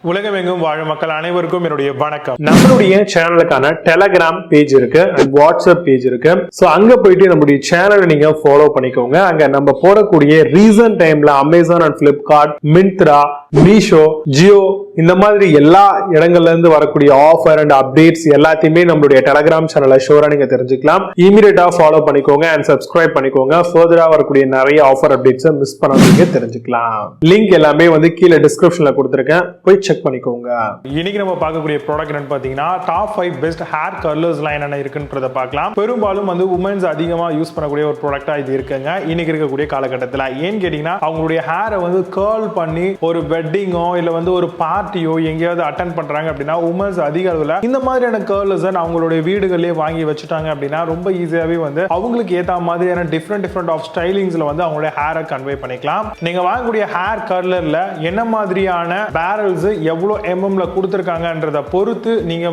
உலகமெங்கும் வாழும் மக்கள் அனைவருக்கும் என்னுடைய வணக்கம். நம்மளுடைய சேனலுக்கான டெலகிராம் பேஜ் இருக்கு அண்ட் வாட்ஸ்அப் பேஜ் இருக்கு. சோ அங்க போயிட்டு நம்மளுடைய சேனலை நீங்க ஃபாலோ பண்ணிக்கோங்க. அங்க நம்ம போடக்கூடிய ரீசன்ட் டைம்ல Amazon and Flipkart, Myntra, Meesho, Jio இந்த மாதிரி எல்லா இடங்கள்ல இருந்து வரக்கூடிய ஆஃபர் அண்ட் அப்டேட்ஸ் எல்லாத்தையுமே நம்மளுடைய டெலகிராம் சேனல்ல ஷோரா நீங்க தெரிஞ்சுக்கலாம். இமீடியட்டா ஃபாலோ பண்ணிக்கோங்க அண்ட் சப்ஸ்கிரைப் பண்ணிக்கோங்க. ஃபர்தரா வரக்கூடிய நிறைய ஆஃபர் அப்டேட்ஸ் மிஸ் பண்ணாதீங்க, தெரிஞ்சுக்கலாம். லிங்க் எல்லாமே கீழே டிஸ்கிரிப்ஷன்ல கொடுத்திருக்கேன், போய் செக் பண்ணிக்கோங்க. இன்னைக்கு நம்ம பார்க்கக்கூடிய ப்ராடக்ட் என்னன்னு பாத்தீங்கன்னா top 5 best hair curlers line என்ன இருக்குன்றத பார்க்கலாம். பெரும்பாலும் உமன்ஸ் அதிகமா யூஸ் பண்ணக்கூடிய ஒரு ப்ராடக்ட்டா இது இருக்குங்க இன்னைக்கு இருக்கக்கூடிய காலகட்டத்தில். ஏன்னு கேட்டீங்கன்னா அவங்களுடைய ஹேரை கர்ல் பண்ணி ஒரு வெட்டிங்கோ இல்ல ஒரு பார்ட்டியோ எங்கேயாவது அட்டென்ட் பண்றாங்க அப்படின்னா உமன்ஸ் அதிக அளவில் இந்த மாதிரியான கர்லர்ஸ் அவங்களுடைய வீடுகளிலே வாங்கி வச்சுட்டாங்க அப்படின்னா ரொம்ப ஈஸியாவே அவங்களுக்கு ஏத்த மாதிரியான டிஃப்ரெண்ட் ஆஃப் ஸ்டைலிங்ஸ்ல அவங்களுடைய ஹேரை கன்வே பண்ணிக்கலாம். நீங்க வாங்கக்கூடிய ஹேர் கர்லர்ல என்ன மாதிரியான பேரல்ஸ் எவ்வளவு எம்எம்ல கொடுத்திருக்காங்கன்றத பொறுத்து நீங்க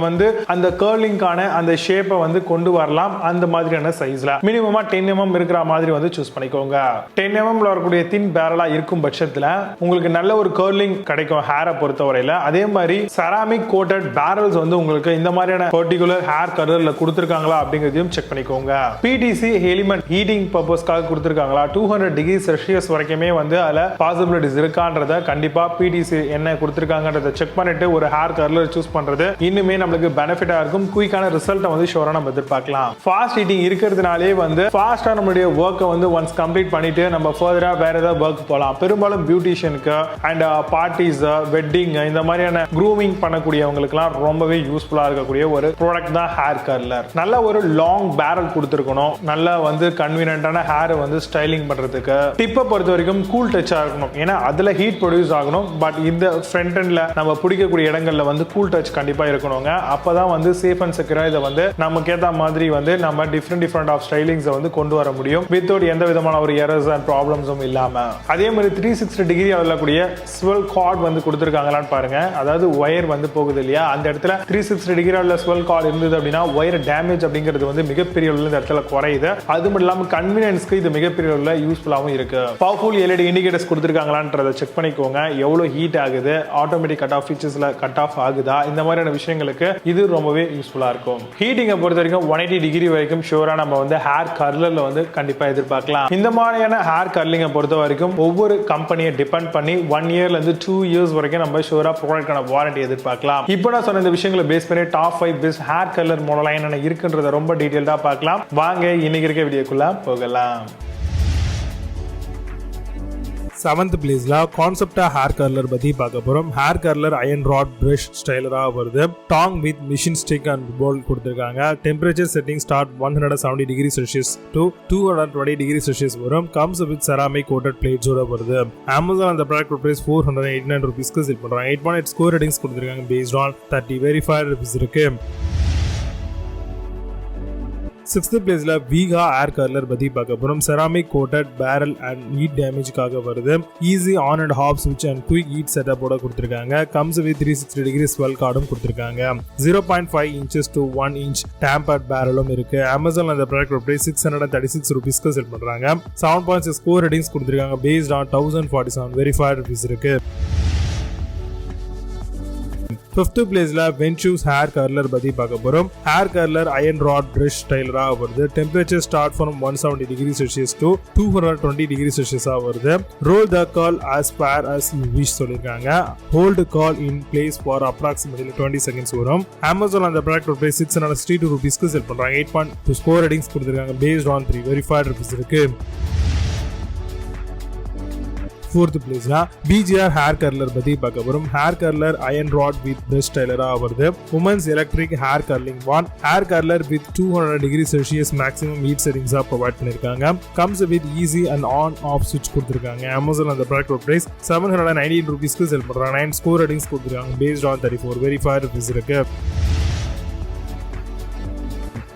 அந்த கர்லிங்கான அந்த ஷேப்பை கொண்டு வரலாம். அந்த மாதிரியான சைஸ்ல மினிமமா 10 mm இருக்கிற மாதிரி சூஸ் பண்ணிக்கோங்க. 10 mm வரக்கூடிய தின் பேரலா இருக்கும் பட்சத்துல உங்களுக்கு நல்ல ஒரு கர்லிங் கிடைக்கும் ஹேரை பொறுத்தவரையில. அதே மாதிரி செராமிக் கோட்டட் பேரல்ஸ் உங்களுக்கு இந்த மாதிரியான பர்டிகுலர் ஹேர் கர்லர்ல கொடுத்திருக்காங்களா அப்படிங்கறதையும் செக் பண்ணிக்கோங்க. பிடிசி எலிமெண்ட் ஹீட்டிங் பர்பஸ்க்காக கொடுத்திருக்காங்களா, 200 டிகிரி செல்சியஸ் வரைக்குமே அதுல பாசிபிலிட்டிஸ் இருக்கான்றத கண்டிப்பா பிடிசி என்ன கொடுத்திருக்காங்கன்றத செக் பண்ணிட்டு ஒரு ஹேர் கர்லர் சூஸ் பண்றது இன்னுமே நமக்கு பெனிஃபிட்டா இருக்கும். குயிக்கான ரிசல்ட்டை ஷோரா நம்ம எதிர்பார்க்கலாம். ஃபாஸ்ட் ஹீட்டிங் இருக்கிறதுனாலே ஃபாஸ்டா நம்மளுடைய வர்க்கை ஒன்ஸ் கம்ப்ளீட் பண்ணிட்டு நம்ம ஃபர்தரா வேற ஏதாவது வர்க் போகலாம். பெரும்பாலும் பியூட்டிஷியனுக்கு அண்ட் பார்ட்டிஸ், வெட்டிங் இந்த மாதிரியான க்ரூமிங் பண்ணக்கூடியவங்களுக்குலாம் ரொம்பவே யூஸ்ஃபுல்லா இருக்கக்கூடிய ஒரு ப்ராடக்ட் தான் ஹேர் கர்லர். நல்ல ஒரு லாங் பேரல் கொடுத்துருக்கணும். நல்ல கன்வீனியன்டான ஹேர் ஸ்டைலிங் பண்றதுக்கு டிப்பை பொறுத்த வரைக்கும் கூல் டச்சா இருக்கணும். ஏன்னா அதுல ஹீட் ப்ரொடியூஸ் ஆகணும். பட் இந்த ஃப்ரண்ட் எண்ட்ல நம்ம பிடிக்கக்கூடிய இடங்கள்ல கூல் டச் கண்டிப்பா இருக்கணுங்க. அப்பதான் சேஃப் அண்ட் செக்யூரா இதை நமக்கு ஏத்த மாதிரி நம்ம டிஃப்ரெண்ட் ஆஃப் ஸ்டைலிங்ஸ் கொண்டு வர முடியும் வித்தவுட் எந்த விதமான ஒரு எரர்ஸ் அண்ட் ப்ராப்ளம்ஸும் இல்லாம. அதே மாதிரி 360 டிகிரி வரக்கூடிய ஸ்வெல் கார்ட் கொடுத்திருக்காங்களான்னு பாருங்க. அதாவது ஒயர் போகுது இல்லையா, அந்த இடத்துல 360 டிகிரி உள்ள ஸ்வெல் கார்ட் இருந்தது அப்படின்னா ஒயர் டேமேஜ் அப்படிங்கிறது மிகப்பெரிய உள்ள இந்த இடத்துல குறையுது. அது மட்டும் இல்லாம கன்வீனியன்ஸ்க்கு இது மிகப்பெரிய உள்ள யூஸ்ஃபுல்லாகவும் இருக்கு. பவர்ஃபுல் எல்இடி இண்டிகேட்டர்ஸ் கொடுத்திருக்காங்களான்றத செக் பண்ணிக்கோங்க. எவ்வளவு ஹீட் ஆகுது, ஆட்டோமேட்டிக் கட் ஆஃப் ஃபீச்சர்ஸ்ல கட் ஆஃப் ஆகுதா, இந்த மாதிரியான விஷயங்களுக்கு இது ரொம்பவே யூஸ்ஃபுல்லா இருக்கும். ஹீட்டிங்கை பொறுத்த வரைக்கும் 180 டிகிரி வரைக்கும் ஷூரா நம்ம ஹேர் கர்லர்ல கண்டிப்பா எதிர்பார்க்கலாம். இந்த மாதிரியான ஹேர் கர்லிங்கை பொறுத்த வரைக்கும் ஒவ்வொரு கம்பெனியை டிபெண்ட் பண்ணி 1 இயர்ல இருந்து 2 இயர்ஸ் வரைக்கும் நம்ம ஷூரா ப்ராடக்டான வாரண்டி எதிர்பார்க்கலாம். இப்போ நான் சொன்ன இந்த விஷயங்களை பேஸ் பண்ணி top 5 best hair curler model என்ன இருக்குன்றத ரொம்ப டீடைல்டா பார்க்கலாம். வாங்க இன்னைக்கு இருக்க வீடியோக்குள்ள போகலாம். 7th பிளேஸ்ல கான்செப்டா ஹேர் கர்லர் பத்தி பார்க்க போறோம். Hair curler iron rod brush ஸ்டைலரா வருது. Tong with machine stick and pole கொடுத்திருக்காங்க. Temperature setting start 170 degree Celsius to 220 degree Celsius வரும். கம்ஸ் வித் செராமிக் கோட்டட் பிளேட்ஸோட வருது. அமேசான் அந்த ப்ராடக்ட் பிரைஸ் 489 ரூபீஸ்க்கு சேல் பண்றாங்க. 8.8 ஸ்கோர் ரேட்டிங்ஸ் கொடுத்திருக்காங்க. பேஸ்ட் ஆன் 30 வெரிஃபைட் ரிவ்யூஸ் இருக்கு. 6th பிளேஸ்ல வீகா ஹேர் கர்லர் பத்தி பார்க்க போறோம். Ceramic coated barrel and heat டேமேஜ்க்காக வருது. ஈஸி ஆன் அண்ட் ஆஃப் ஸ்விட்ச் அண்ட் குயிக் ஹீட் செட்டப்போட கொடுத்திருக்காங்க. கம்ஸ் வித் 360 டிகிரி ஸ்வெல் கார்டும் கொடுத்திருக்காங்க. 0.5 inches to 1 inch டேம்பர்ட் பேரலும் இருக்கு. அமேசான் அந்த ப்ராடக்ட் பிரைஸ் 636 ரூபீஸ்க்கு செல் பண்றாங்க. 7.6 ஸ்கோர் ரேட்டிங்ஸ் கொடுத்திருக்காங்க. பேஸ்ட் ஆன் 1047 வெரிஃபைட் ரிவ்யூஸ் இருக்கு. 5th பிளேஸ்ல வென்ச்சூஸ் ஹேர் கர்லர் பத்தி பார்க்க போறோம். Hair curler iron rod brush ஸ்டைலரா வருது. Temperature start from 170 degree Celsius to 220 degree செல்சியஸா வருது. Roll the curl as far as you wish சொல்லிருக்காங்க. Hold curl in place for approximately 20 seconds வரும். அமேசான் அந்த ப்ராடக்ட் பிரைஸ் 662 ரூபீஸ்க்கு செல் பண்றாங்க. 8.2 score ratings கொடுத்திருக்காங்க. பேஸ்ட் ஆன் 3 வெரிஃபைட் ரிவ்யூஸ் இருக்கு. 4th பிளேஸ்ல பிஜிஆர் ஹேர் கர்லர் பத்தி பார்க்க போறோம். Hair curler iron rod with brush ஸ்டைலரா வருது. Women's electric hair curling wand hair curler with 200 degree Celsius maximum heat செட்டிங்ஸா ப்ரொவைட் பண்ணிருக்காங்க. Comes with easy and on off ஸ்விட்ச் கொடுத்திருக்காங்க. அமேசான் அந்த ப்ராடக்ட் பிரைஸ் 719 ரூபீஸ்க்கு செல் பண்றாங்க. 9 ஸ்கோர் ரேட்டிங்ஸ் கொடுத்திருக்காங்க. Based on 34 verified reviews இருக்கு.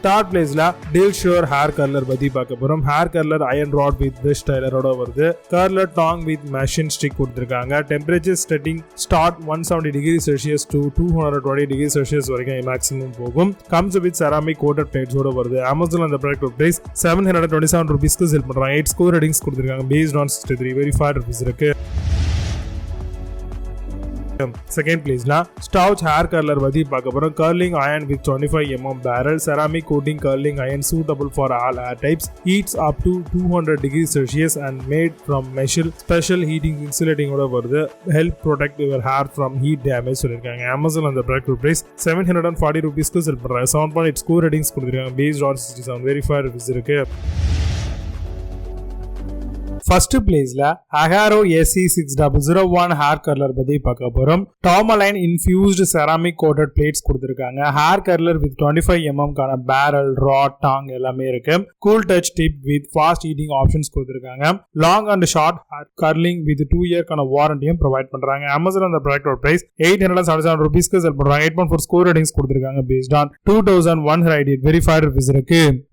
3rd பிளேஸ்ல டேல் ஷோர் ஹேர் கர்லர் பத்தி பார்க்க போறோம். Hair curler iron rod with brush ஸ்டைலரோட வருது. Curler tong with machine stick கொடுத்திருக்காங்க. Temperature setting start 170 degree Celsius to 220 degree Celsius வரைக்கும் மேக்ஸிமம் போகும். கம்ஸ் வித் செராமிக் கோட்டட் பிளேட்ஸோட வருது. அமேசான் அந்த ப்ராடக்ட் பிரைஸ் 727 ரூபீஸ்க்கு சேல் பண்றாங்க. 8 ஸ்கோர் ரேட்டிங்ஸ் கொடுத்திருக்காங்க. பேஸ்ட் ஆன் 63 வெரிஃபைட் ரிவ்யூஸ் இருக்கு. செகண்ட் பிளேஸ்ல ஸ்டவுச் ஹேர் கர்லர் பத்தி பார்க்க போறோம். Curling iron with 25 mm barrel ceramic coating curling iron suitable for all hair types, heats up to 200 degrees Celsius and made from metal special heating insulating ஓட வருது. help protect your hair from heat damage சொல்லிருக்காங்க. Amazon அந்த product price 740 ரூபீஸ்க்கு sell பண்றாங்க. 7.8 score ratings கொடுத்திருக்காங்க. based on 67 verified reviews இருக்கு. First பிளேஸ்ல AGARO AC6001 hair curler பத்தி பார்க்க போறோம். Tourmaline infused ceramic coated plates கொடுத்திருக்காங்க. ஹேர் கர்லர் வித் 25 mm கான பேரல், ராட், டாங் எல்லாமே இருக்கு. Cool touch tip with fast heating options கொடுத்திருக்காங்க. Long and short hair curling with 2 year கான வாரண்டியும் ப்ரொவைட் பண்றாங்க. Amazon அந்த ப்ராடக்ட் பிரைஸ் 877 ரூபீஸ்க்கு செல் பண்றாங்க. 8.4 ஸ்கோர் ரேட்டிங்ஸ் கொடுத்திருக்காங்க. based on 2100 வெரிஃபைட் ரிவ்யூஸ் இருக்கு.